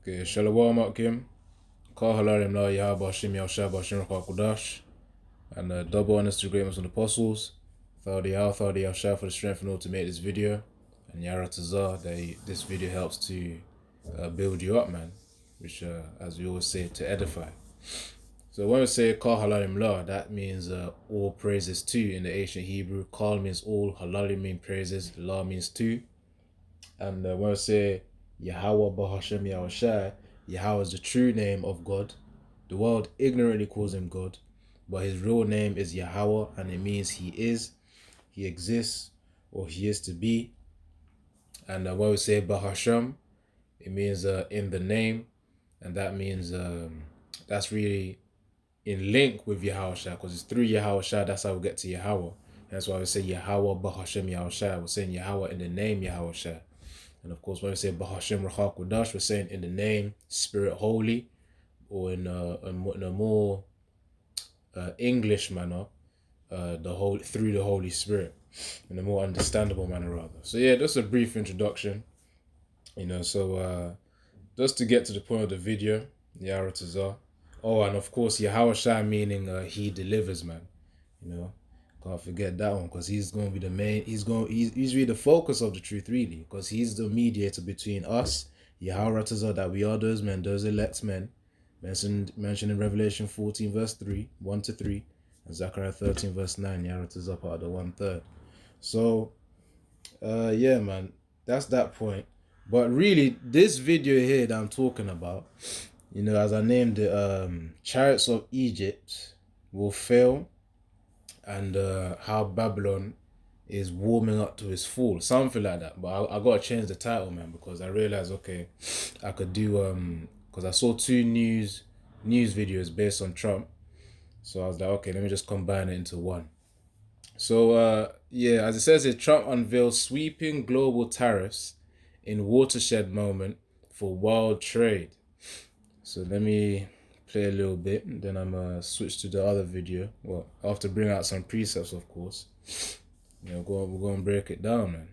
Okay, Shalom Akim, Kal Halarim La Yahaba Shim Yahshab Hashim Rakakudash, and double honors to the great Muslim apostles. Thought Yahshab for the strength and all to make this video, and Yara Tazar, this video helps to build you up, man, which, as we always say, to edify. So when we say Kal Halarim La, that means all praises to in the ancient Hebrew. Kal means all, Halalim means praises, La means to. And when we say Yahweh Bahashem Yahushai, Yahweh is the true name of God. The world ignorantly calls him God, but his real name is Yahweh, and it means he is, he exists, or he is to be. And when we say Bahashem, it means in the name, and that means that's really in link with Yahushai, because it's through Yahushai that's how we get to Yahweh. That's why we say Yahweh Bahashem Yahushai. We're saying Yahweh in the name Yahushai. And of course, when we say Bahashem Rachakudash, we're saying in the name Spirit Holy, or in a more English manner, through the Holy Spirit, in a more understandable manner rather. So yeah, just a brief introduction, so just to get to the point of the video, Yara Tazar. Oh, and of course, Yahushai meaning he delivers, man. Can't forget that one, because he's going to be the main. He's really the focus of the truth, really, because he's the mediator between us, Yahweh Tazar, that we are those men, those elect men, mentioned in Revelation 14 verse 3, 1-3, and Zechariah 13 verse 9. Yahweh Tazar part of the 1/3. So, yeah, man, that's that point. But really, this video here that I'm talking about, as I named it, Chariots of Egypt will fail, and how Babylon is warming up to its fall, something like that. But I gotta change the title, man, because I realized, okay, I could do because I saw two news videos based on Trump, so I was like, okay, let me just combine it into one. So yeah, as it says here, Trump unveils sweeping global tariffs in watershed moment for world trade. So let me play a little bit, and then I'm gonna switch to the other video. Well, after bring out some precepts, of course. We're going to break it down, man.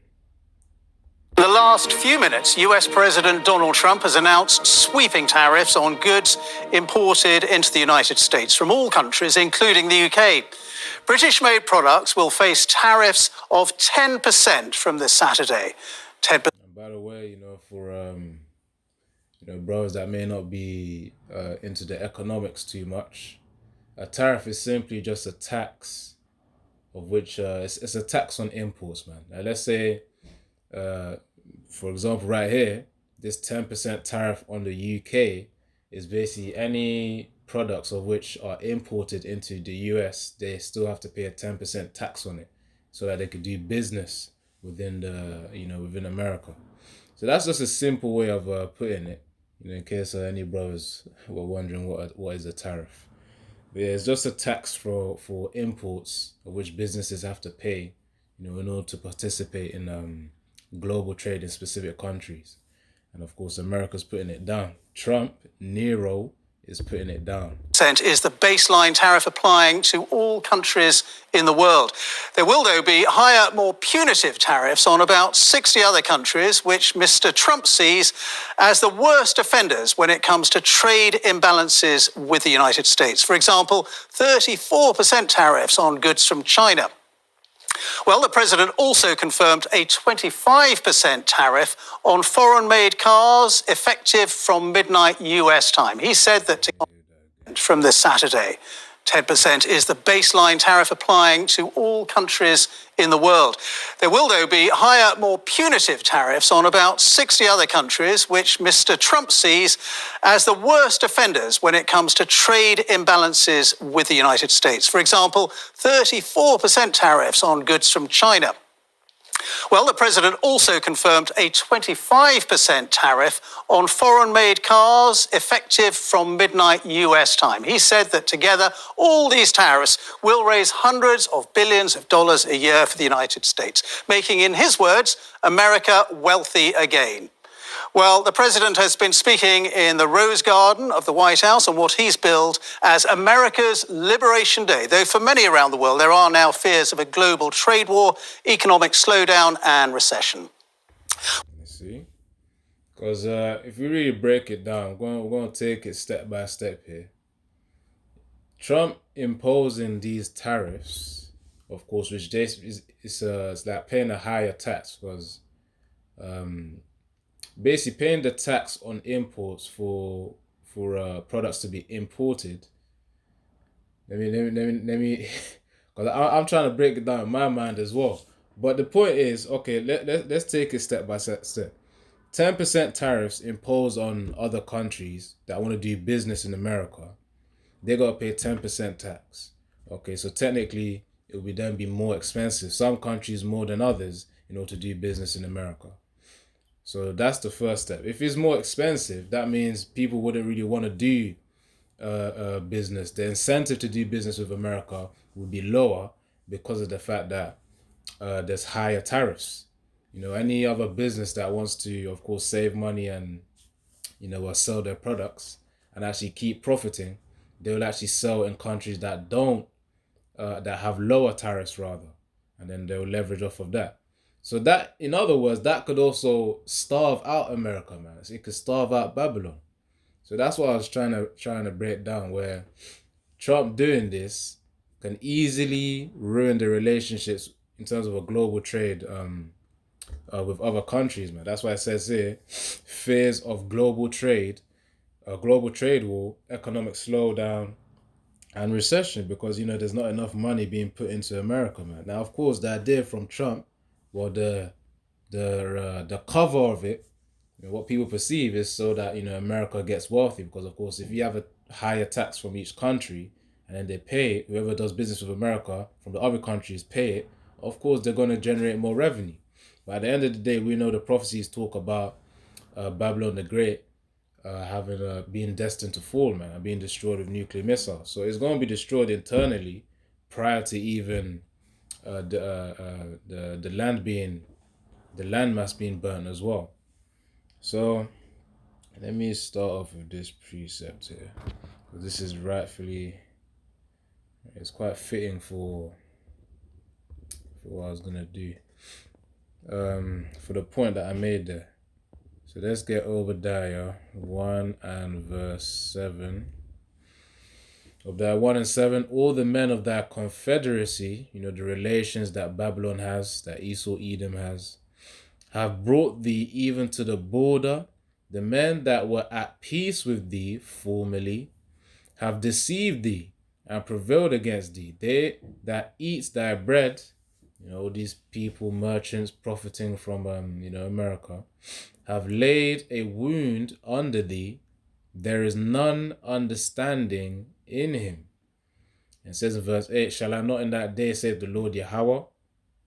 In the last few minutes, US President Donald Trump has announced sweeping tariffs on goods imported into the United States from all countries, including the UK. British-made products will face tariffs of 10% from this Saturday. 10%. And by the way, for brothers that may not be into the economics too much, a tariff is simply just a tax, of which it's a tax on imports, man. Now, let's say, for example, right here, this 10% tariff on the UK is basically any products of which are imported into the US, they still have to pay a 10% tax on it, so that they could do business within within America. So that's just a simple way of putting it, in case any brothers were wondering what is a tariff. But yeah, it's just a tax for imports of which businesses have to pay, in order to participate in global trade in specific countries. And of course, America's putting it down. Trump, Nero, is putting it down. Is the baseline tariff applying to all countries in the world. There will, though, be higher, more punitive tariffs on about 60 other countries, which Mr. Trump sees as the worst offenders when it comes to trade imbalances with the United States. For example, 34% tariffs on goods from China. Well, the president also confirmed a 25% tariff on foreign-made cars effective from midnight US time. He said that from this Saturday, 10% is the baseline tariff applying to all countries in the world. There will, though, be higher, more punitive tariffs on about 60 other countries, which Mr. Trump sees as the worst offenders when it comes to trade imbalances with the United States. For example, 34% tariffs on goods from China. Well, the president also confirmed a 25% tariff on foreign-made cars effective from midnight US time. He said that together, all these tariffs will raise hundreds of billions of dollars a year for the United States, making, in his words, America wealthy again. Well, the president has been speaking in the Rose Garden of the White House on what he's billed as America's Liberation Day, though for many around the world there are now fears of a global trade war, economic slowdown and recession. Let's see. Because if we really break it down, we're going to take it step by step here. Trump imposing these tariffs, of course, which it's like paying a higher tax because basically paying the tax on imports for products to be imported. Let me because I'm trying to break it down in my mind as well. But the point is, okay, let's take it step by step. 10% tariffs imposed on other countries that want to do business in America, they got to pay 10% tax. Okay, so technically it would then be more expensive. Some countries more than others in order to do business in America. So that's the first step. If it's more expensive, that means people wouldn't really want to do business. The incentive to do business with America would be lower because of the fact that there's higher tariffs. Any other business that wants to, of course, save money and sell their products and actually keep profiting, they will actually sell in countries that don't that have lower tariffs rather, and then they'll leverage off of that. So that, in other words, that could also starve out America, man. It could starve out Babylon. So that's what I was trying to break down, where Trump doing this can easily ruin the relationships in terms of a global trade with other countries, man. That's why it says here, fears of global trade, a global trade war, economic slowdown, and recession, because there's not enough money being put into America, man. Now, of course, the idea from Trump, well, the cover of it, what people perceive is so that America gets wealthy, because of course if you have a higher tax from each country and then they pay it, whoever does business with America from the other countries pay it, of course they're going to generate more revenue. But at the end of the day, we know the prophecies talk about Babylon the Great having being destined to fall, man, and being destroyed with nuclear missiles. So it's going to be destroyed internally prior to even the landmass being burnt as well. So let me start off with this precept here, because this is it's quite fitting for what I was gonna do. For the point that I made there. So let's get Obadiah 1 and verse 7. Obadiah 1 and 7, all the men of that confederacy, the relations that Babylon has, that Esau Edom has, have brought thee even to the border. The men that were at peace with thee formerly have deceived thee and prevailed against thee. They that eat thy bread, these people, merchants profiting from America, have laid a wound under thee. There is none understanding in him. It says in verse 8, shall I not in that day, say the Lord Yahweh,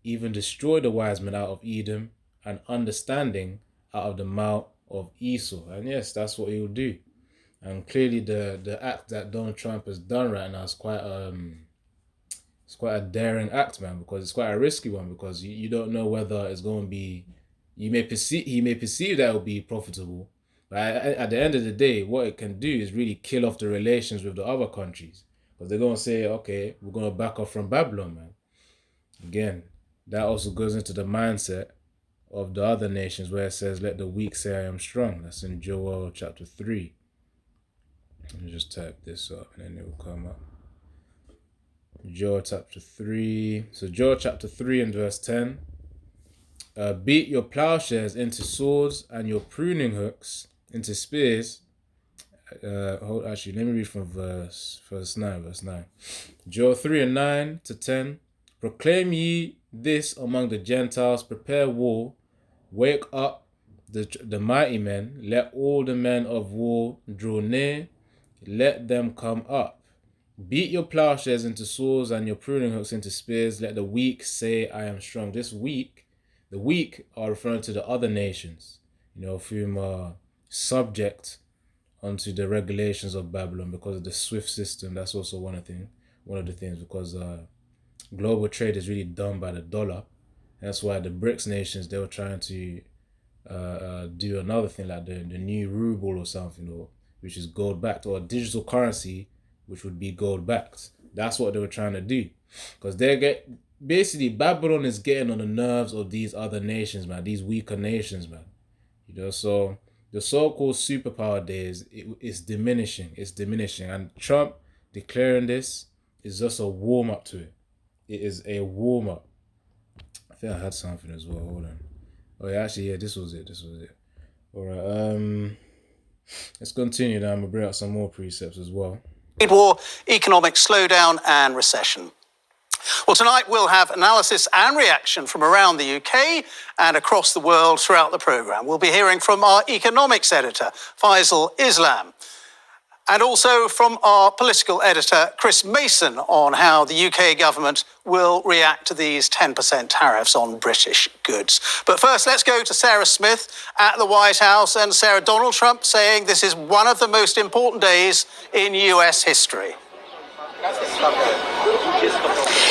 even destroy the wise men out of Edom, and understanding out of the mouth of Esau? And yes, that's what he will do. And clearly the act that Donald Trump has done right now is quite a daring act, man, because it's quite a risky one, because you don't know whether it's going to be, he may perceive that it will be profitable, but at the end of the day, what it can do is really kill off the relations with the other countries, because they're going to say, okay, we're going to back off from Babylon, man. Again, that also goes into the mindset of the other nations, where it says, let the weak say I am strong. That's in Joel chapter 3. Let me just type this up and then it will come up. Joel chapter 3. So Joel chapter 3 and verse 10. Beat your plowshares into swords and your pruning hooks into spears. Actually, let me read from verse 9. Verse 9. Joel 3 and 9 to 10. Proclaim ye this among the Gentiles, prepare war, wake up the mighty men, let all the men of war draw near, let them come up. Beat your plowshares into swords and your pruning hooks into spears, let the weak say I am strong. The weak are referring to the other nations, of whom are subject unto the regulations of Babylon because of the SWIFT system. That's also one of the things, because global trade is really done by the dollar. That's why the BRICS nations, they were trying to do another thing like the new ruble or something, which is gold backed, or a digital currency which would be gold backed. That's what they were trying to do, because basically Babylon is getting on the nerves of these other nations, man, these weaker nations, man. So the so-called superpower days, it's diminishing. It's diminishing. And Trump declaring this is just a warm-up to it. It is a warm-up. I think I had something as well. Hold on. Oh, yeah, actually, yeah, this was it. All right. Let's continue now. I'm going to bring out some more precepts as well. Trade war, economic slowdown and recession. Well, tonight we'll have analysis and reaction from around the UK and across the world throughout the programme. We'll be hearing from our economics editor, Faisal Islam, and also from our political editor, Chris Mason, on how the UK government will react to these 10% tariffs on British goods. But first, let's go to Sarah Smith at the White House. And Sarah, Donald Trump saying this is one of the most important days in US history.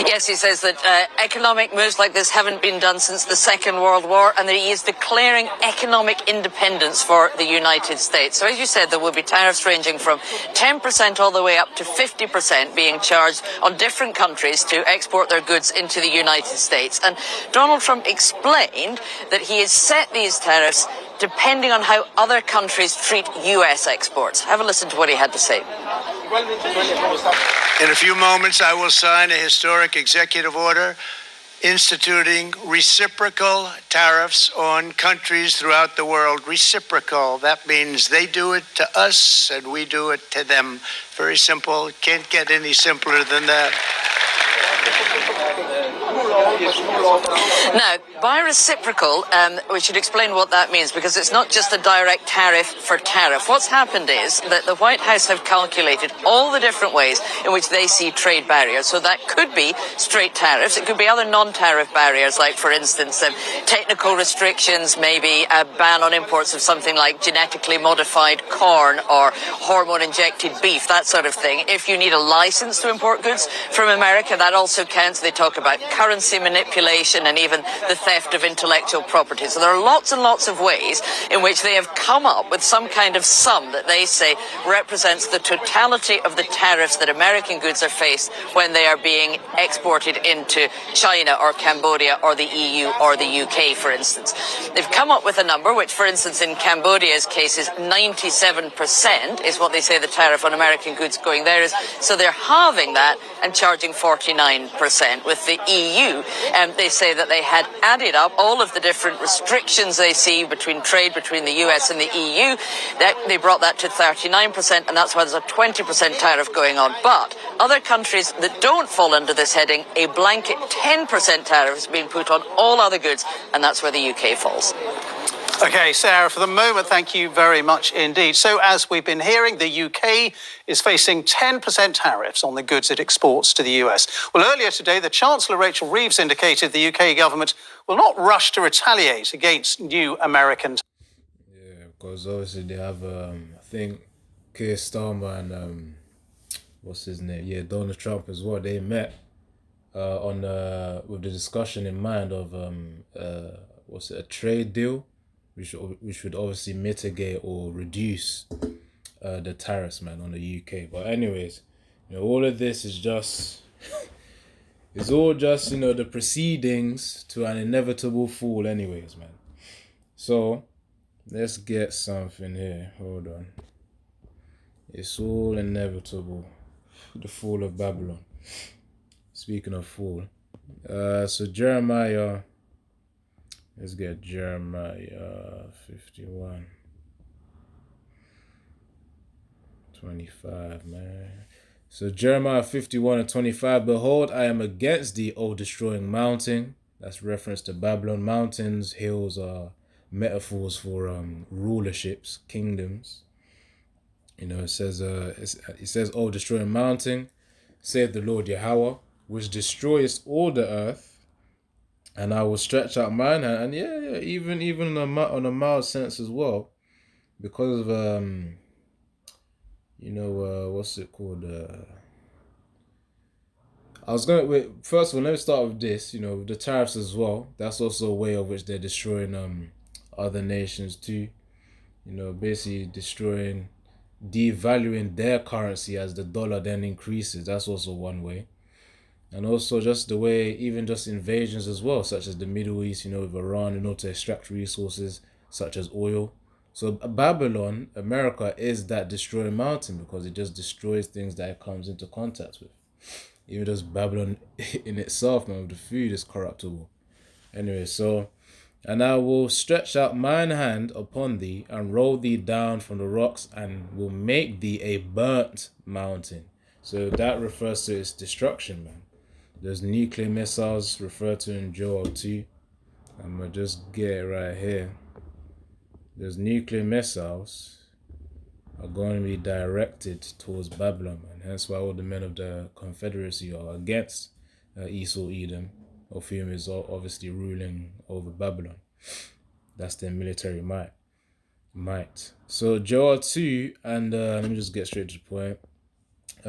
Yes, he says that economic moves like this haven't been done since the Second World War, and that he is declaring economic independence for the United States. So as you said, there will be tariffs ranging from 10% all the way up to 50% being charged on different countries to export their goods into the United States. And Donald Trump explained that he has set these tariffs depending on how other countries treat US exports. Have a listen to what he had to say. In a few moments, I will sign a historic executive order instituting reciprocal tariffs on countries throughout the world. Reciprocal, that means they do it to us and we do it to them. Very simple, can't get any simpler than that. Now, by reciprocal, we should explain what that means, because it's not just a direct tariff for tariff. What's happened is that the White House have calculated all the different ways in which they see trade barriers. So that could be straight tariffs. It could be other non-tariff barriers, like, for instance, technical restrictions, maybe a ban on imports of something like genetically modified corn or hormone-injected beef, that sort of thing. If you need a license to import goods from America, that also counts. They talk about currency manipulation and even the theft of intellectual property. So there are lots and lots of ways in which they have come up with some kind of sum that they say represents the totality of the tariffs that American goods are faced when they are being exported into China or Cambodia or the EU or the UK, for instance. They've come up with a number which, for instance, in Cambodia's case is 97% is what they say the tariff on American goods going there is. So they're halving that and charging 49%. With the EU, they say that they had added up all of the different restrictions they see between trade between the US and the EU. They brought that to 39%, and that's why there's a 20% tariff going on. But other countries that don't fall under this heading, a blanket 10% tariff is being put on all other goods, and that's where the UK falls. OK, Sarah, for the moment, thank you very much indeed. So, as we've been hearing, the UK is facing 10% tariffs on the goods it exports to the US. Well, earlier today, the Chancellor Rachel Reeves indicated the UK government will not rush to retaliate against new American. Yeah, because obviously they have, I think, Keir Starmer and, what's his name? Yeah, Donald Trump as well. They met on with the discussion in mind of, a trade deal, which would obviously mitigate or reduce the tariffs, man, on the UK. But anyways, all of this is just, it's all just, the proceedings to an inevitable fall anyways, man. So, let's get something here. Hold on. It's all inevitable. The fall of Babylon. Speaking of fall. So Jeremiah... Let's get Jeremiah 51. 25, man. So Jeremiah 51 and 25. Behold, I am against thee, O destroying mountain. That's reference to Babylon. Mountains, hills are metaphors for rulerships, kingdoms. It says, O destroying mountain, saith the Lord Yahweh, which destroyest all the earth. And I will stretch out mine hand, and even on a mild sense as well, because of what's it called? First of all, let me start with this. The tariffs as well. That's also a way of which they're destroying other nations too. Basically destroying, devaluing their currency as the dollar then increases. That's also one way. And also just the way, even just invasions as well, such as the Middle East, with Iran, to extract resources such as oil. So Babylon, America, is that destroying mountain because it just destroys things that it comes into contact with. Even just Babylon in itself, man, with the food is corruptible. Anyway, so, and I will stretch out mine hand upon thee and roll thee down from the rocks and will make thee a burnt mountain. So that refers to its destruction, man. There's nuclear missiles referred to in Joel 2. I'm going to just get it right here. Those nuclear missiles are going to be directed towards Babylon, and hence why all the men of the Confederacy are against Esau, Edom, of whom is obviously ruling over Babylon. That's their military might. So Joel 2, and let me just get straight to the point.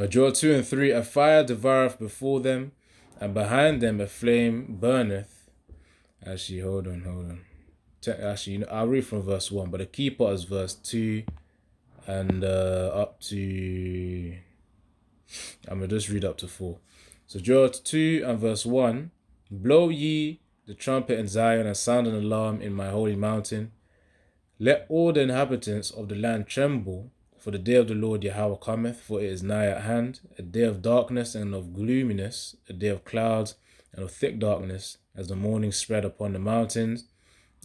Joel 2 and 3, a fire devoureth before them, and behind them a flame burneth. Actually, hold on. Actually, I'll read from verse 1, but the key part is verse 2 and up to... I'm going to just read up to 4. So Joel 2 and verse 1, blow ye the trumpet in Zion and sound an alarm in my holy mountain. Let all the inhabitants of the land tremble, for the day of the Lord Yahweh cometh, for it is nigh at hand, a day of darkness and of gloominess, a day of clouds and of thick darkness, as the morning spread upon the mountains.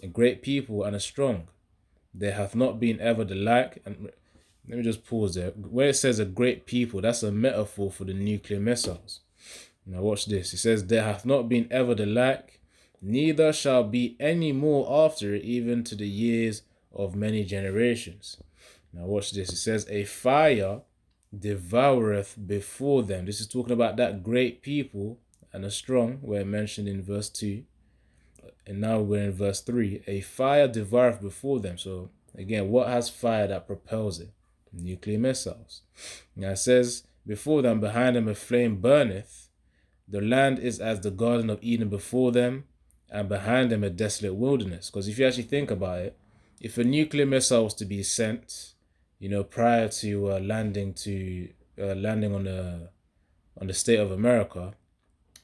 A great people and a strong. There hath not been ever the like. And let me just pause there. Where it says a great people, that's a metaphor for the nuclear missiles. Now watch this. It says, there hath not been ever the like, neither shall be any more after it, even to the years of many generations. Now watch this. It says, a fire devoureth before them. This is talking about that great people and a strong, where mentioned in verse 2. And now we're in verse 3. A fire devoureth before them. So again, what has fire that propels it? Nuclear missiles. Now it says, before them, behind them a flame burneth. The land is as the Garden of Eden before them, and behind them a desolate wilderness. Because if you actually think about it, if a nuclear missile was to be sent, prior to landing on the state of America,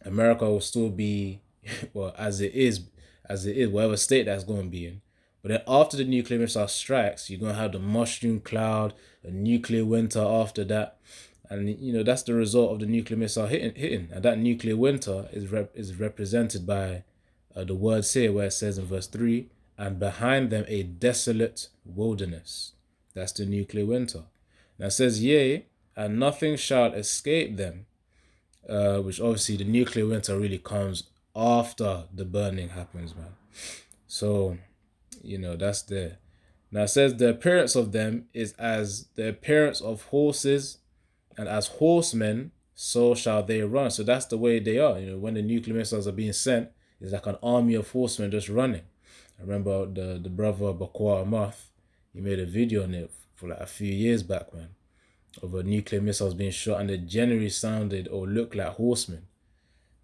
America will still be, well, as it is, whatever state that's going to be in. But then after the nuclear missile strikes, you're going to have the mushroom cloud, a nuclear winter after that. And, that's the result of the nuclear missile hitting. And that nuclear winter is represented by the words here where it says in verse 3, and behind them a desolate wilderness. That's the nuclear winter. Now it says, yea, and nothing shall escape them, which obviously the nuclear winter really comes after the burning happens, man. So, that's there. Now it says the appearance of them is as the appearance of horses, and as horsemen, so shall they run. So that's the way they are. When the nuclear missiles are being sent, it's like an army of horsemen just running. I remember the brother Bakwa Amath, he made a video on it for like a few years back, man, of a nuclear missiles being shot, and they generally sounded or looked like horsemen.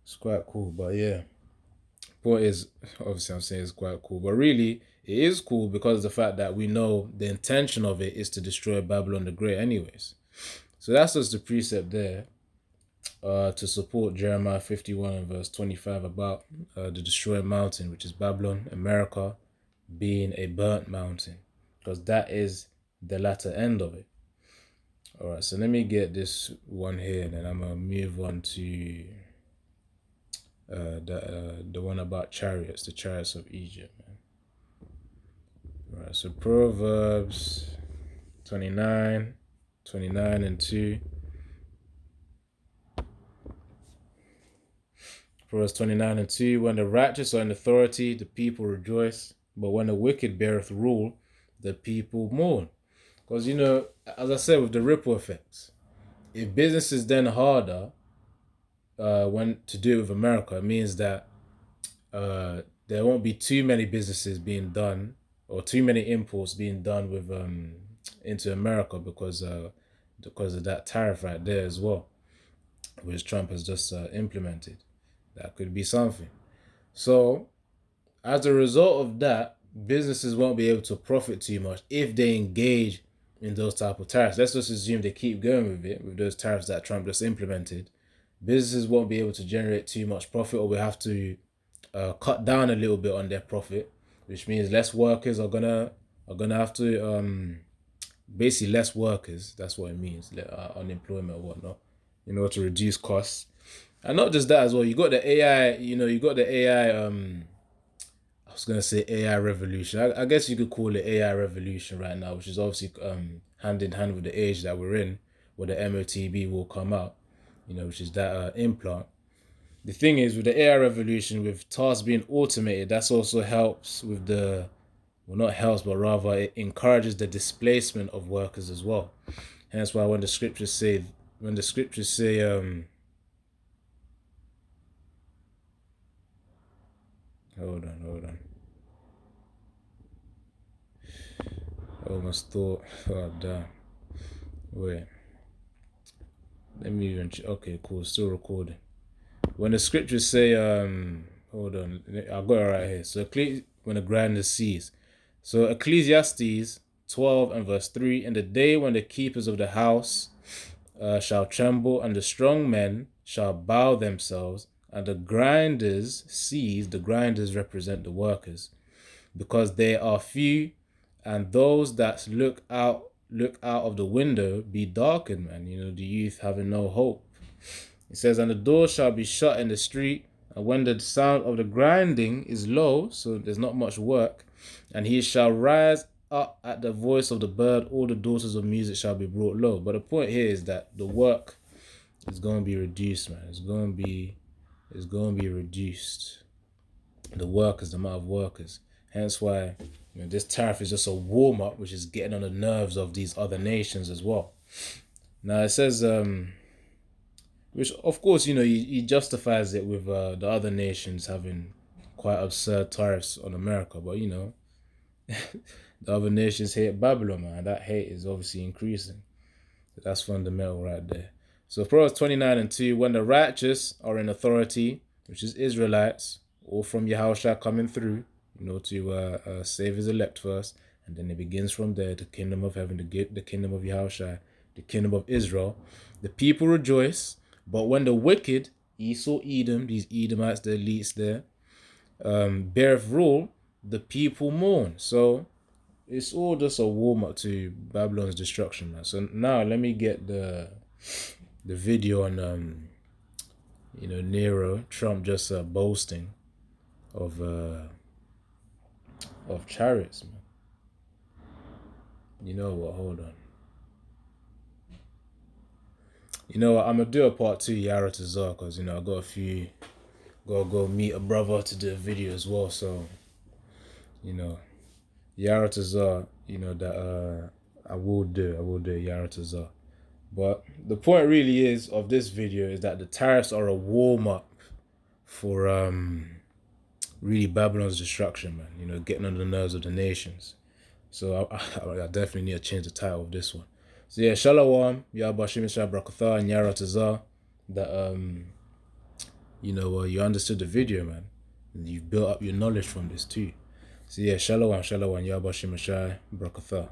It's quite cool, but yeah. Point is, obviously I'm saying it's quite cool, but really it is cool because of the fact that we know the intention of it is to destroy Babylon the Great anyways. So that's just the precept there to support Jeremiah 51 and verse 25 about the destroyed mountain, which is Babylon, America, being a burnt mountain, because that is the latter end of it. All right, so let me get this one here, and then I'm going to move on to the one about chariots, the chariots of Egypt, man. All right, so Proverbs 29 and 2. Proverbs 29 and 2. When the righteous are in authority, the people rejoice. But when the wicked beareth rule, the people mourn. Because, as I said, with the ripple effects, if business is then harder when to do it with America, it means that there won't be too many businesses being done or too many imports being done with into America because of that tariff right there as well, which Trump has just implemented. That could be something. So as a result of that, businesses won't be able to profit too much if they engage in those type of tariffs. Let's just assume they keep going with it, with those tariffs that Trump just implemented. Businesses won't be able to generate too much profit, or we have to cut down a little bit on their profit, which means less workers are gonna are gonna have to basically less workers. That's what it means, unemployment or whatnot, in order to reduce costs. And not just that as well. You got the AI. You got the AI. I was gonna say AI revolution. I guess you could call it AI revolution right now, which is obviously hand in hand with the age that we're in, where the MOTB will come out. Which is that implant. The thing is, with the AI revolution, with tasks being automated, that's also helps with the, well, not helps, but rather it encourages the displacement of workers as well. Hence why when the scriptures say, hold on. I almost thought, oh damn. Wait. Let me even, okay, cool, still recording. When the scriptures say, hold on, I got it right here. So when the grinder cease. So Ecclesiastes 12 and verse 3, in the day when the keepers of the house shall tremble, and the strong men shall bow themselves, and the grinders cease. The grinders represent the workers, because they are few, and those that look out of the window be darkened, man. The youth having no hope. It says, and the door shall be shut in the street, and when the sound of the grinding is low, so there's not much work, and he shall rise up at the voice of the bird, all the daughters of music shall be brought low. But the point here is that the work is going to be reduced, man. It's going to be reduced. The workers, the amount of workers. Hence why this tariff is just a warm up, which is getting on the nerves of these other nations as well. Now it says, which of course he justifies it with the other nations having quite absurd tariffs on America, but the other nations hate Babylon, man. That hate is obviously increasing. So that's fundamental right there. So Proverbs 29 and 2, when the righteous are in authority, which is Israelites, or from Yahushua coming through, to save his elect first, and then it begins from there, the kingdom of heaven, the kingdom of Yahushua, the kingdom of Israel. The people rejoice, but when the wicked, Esau, Edom, these Edomites, the elites there, beareth rule, the people mourn. So it's all just a warm-up to Babylon's destruction, man. So now let me get the video on Nero, Trump just boasting of chariots, man. You know what? Hold on. You know what? I'm gonna do a part 2 Yara to Zar, because I got a few. Gotta go meet a brother to do a video as well. So Yara to Zar, that I will do Yara to Zar. But the point really is of this video is that the tariffs are a warm up for really Babylon's destruction, man. Getting on the nerves of the nations. So I definitely need to change the title of this one. So yeah, Shalom, Yabashim Shah Brakatha and Yara Tazar. That you understood the video, man. And you've built up your knowledge from this too. So yeah, Shalom, Yabashim Shah Brakatha.